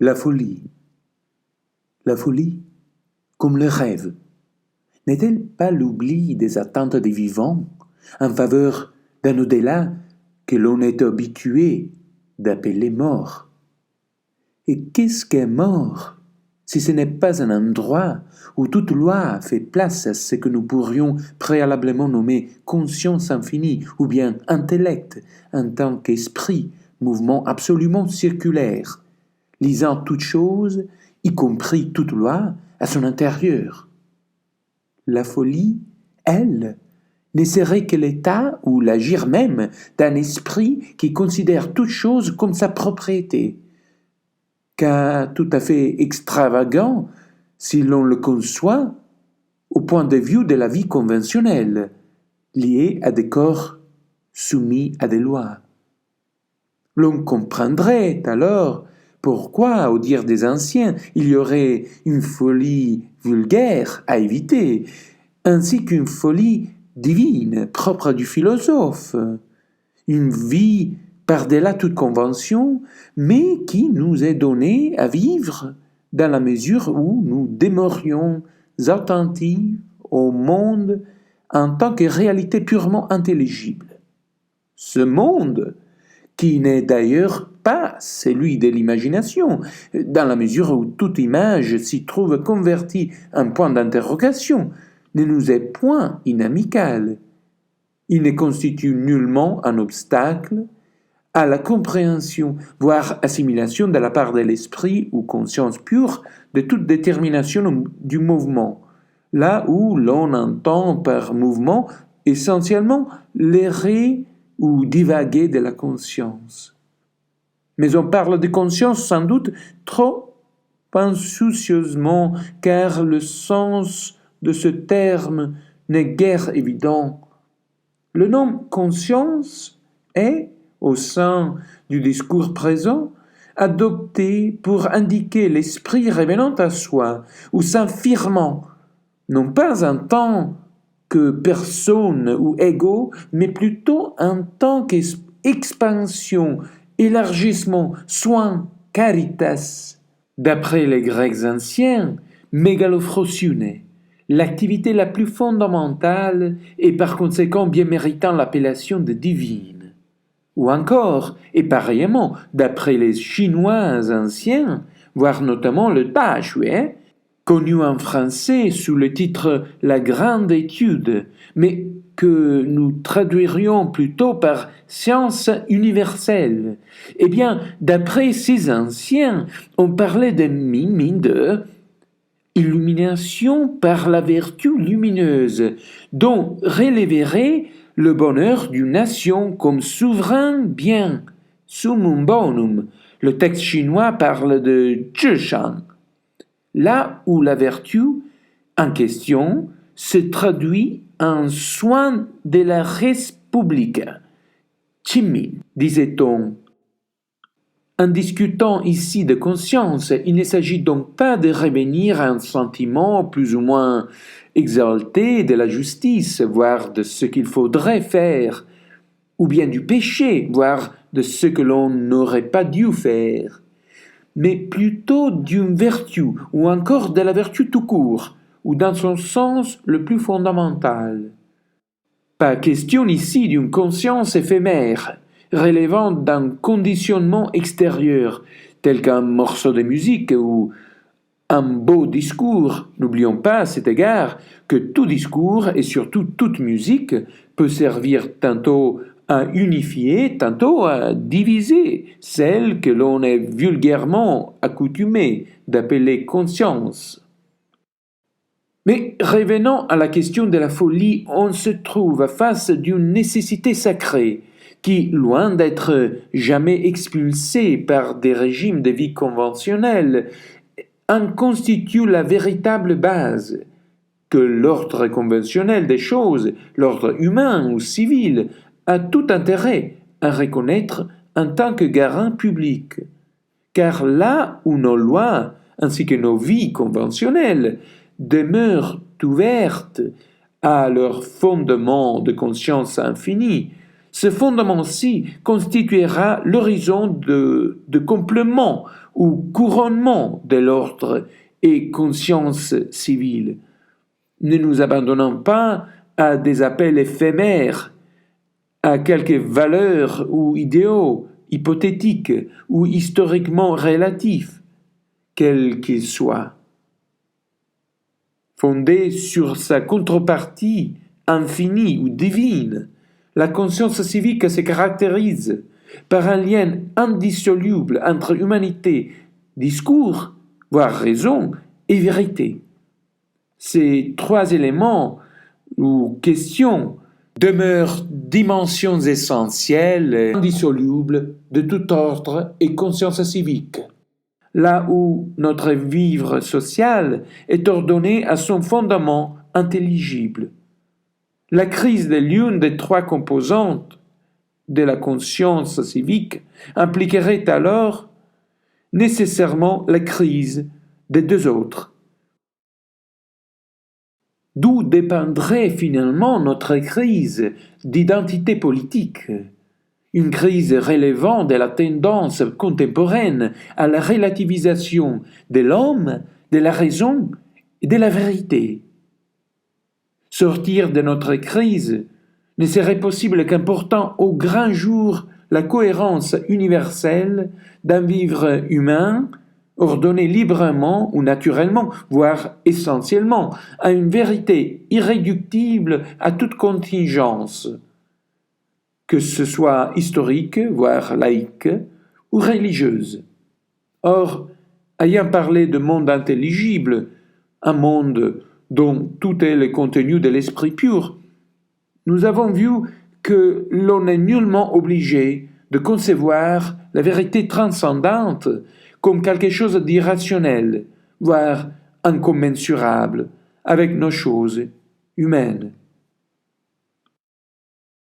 La folie. La folie, comme le rêve, n'est-elle pas l'oubli des attentes des vivants en faveur d'un au-delà que l'on est habitué d'appeler mort? Et qu'est-ce qu'est mort si ce n'est pas un endroit où toute loi fait place à ce que nous pourrions préalablement nommer conscience infinie ou bien intellect en tant qu'esprit, mouvement absolument circulaire, lisant toute chose, y compris toute loi, à son intérieur? La folie, elle, ne serait que l'état ou l'agir même d'un esprit qui considère toute chose comme sa propriété, cas tout à fait extravagant si l'on le conçoit au point de vue de la vie conventionnelle, liée à des corps soumis à des lois. L'on comprendrait alors pourquoi, au dire des anciens, il y aurait une folie vulgaire à éviter, ainsi qu'une folie divine, propre du philosophe, une vie par-delà toute convention, mais qui nous est donnée à vivre dans la mesure où nous demeurions attentifs au monde en tant que réalité purement intelligible. Ce monde, qui n'est d'ailleurs pas celui de l'imagination, dans la mesure où toute image s'y trouve convertie en point d'interrogation, ne nous est point inamical. Il ne constitue nullement un obstacle à la compréhension, voire assimilation de la part de l'esprit ou conscience pure de toute détermination du mouvement, là où l'on entend par mouvement essentiellement l'errer ou divaguer de la conscience. Mais on parle de conscience sans doute trop insoucieusement, car le sens de ce terme n'est guère évident. Le nom conscience est, au sein du discours présent, adopté pour indiquer l'esprit revenant à soi ou s'affirmant, non pas en tant que personne ou ego, mais plutôt en tant qu'expansion, élargissement, soin, caritas. D'après les Grecs anciens, mégalophrosiune, l'activité la plus fondamentale et par conséquent bien méritant l'appellation de divine. Ou encore, et pareillement, d'après les Chinois anciens, voire notamment le Ta Shui, connu en français sous le titre La Grande Étude, mais que nous traduirions plutôt par science universelle. Eh bien, d'après ces anciens, on parlait de mime de illumination par la vertu lumineuse, dont relèverait le bonheur d'une nation comme souverain bien, summum bonum. Le texte chinois parle de zhishan, là où la vertu en question se traduit en soin de la res publica. Chimin, disait-on. En discutant ici de conscience, il ne s'agit donc pas de revenir à un sentiment plus ou moins exalté de la justice, voire de ce qu'il faudrait faire, ou bien du péché, voire de ce que l'on n'aurait pas dû faire, mais plutôt d'une vertu, ou encore de la vertu tout court, ou dans son sens le plus fondamental. Pas question ici d'une conscience éphémère, relevant d'un conditionnement extérieur, tel qu'un morceau de musique ou un beau discours. N'oublions pas à cet égard que tout discours, et surtout toute musique, peut servir tantôt à unifier, tantôt à diviser celle que l'on est vulgairement accoutumé d'appeler conscience. Mais revenant à la question de la folie, on se trouve face d'une nécessité sacrée qui, loin d'être jamais expulsée par des régimes de vie conventionnels, en constitue la véritable base, que l'ordre conventionnel des choses, l'ordre humain ou civil, a tout intérêt à reconnaître en tant que garant public. Car là où nos lois, ainsi que nos vies conventionnelles, demeurent ouvertes à leur fondement de conscience infinie, ce fondement-ci constituera l'horizon de complément ou couronnement de l'ordre et conscience civile. Ne nous abandonnons pas à des appels éphémères, à quelques valeurs ou idéaux hypothétiques ou historiquement relatifs, quels qu'ils soient. Fondée sur sa contrepartie infinie ou divine, la conscience civique se caractérise par un lien indissoluble entre humanité, discours, voire raison, et vérité. Ces trois éléments ou questions demeurent dimensions essentielles, indissolubles de tout ordre et conscience civique. Là où notre vivre social est ordonné à son fondement intelligible. La crise de l'une des trois composantes de la conscience civique impliquerait alors nécessairement la crise des deux autres. D'où dépendrait finalement notre crise d'identité politique, une crise relevant de la tendance contemporaine à la relativisation de l'homme, de la raison et de la vérité. Sortir de notre crise ne serait possible qu'en portant au grand jour la cohérence universelle d'un vivre humain ordonné librement ou naturellement, voire essentiellement, à une vérité irréductible à toute contingence, que ce soit historique, voire laïque, ou religieuse. Or, ayant parlé de monde intelligible, un monde dont tout est le contenu de l'esprit pur, nous avons vu que l'on n'est nullement obligé de concevoir la vérité transcendante comme quelque chose d'irrationnel, voire incommensurable avec nos choses humaines.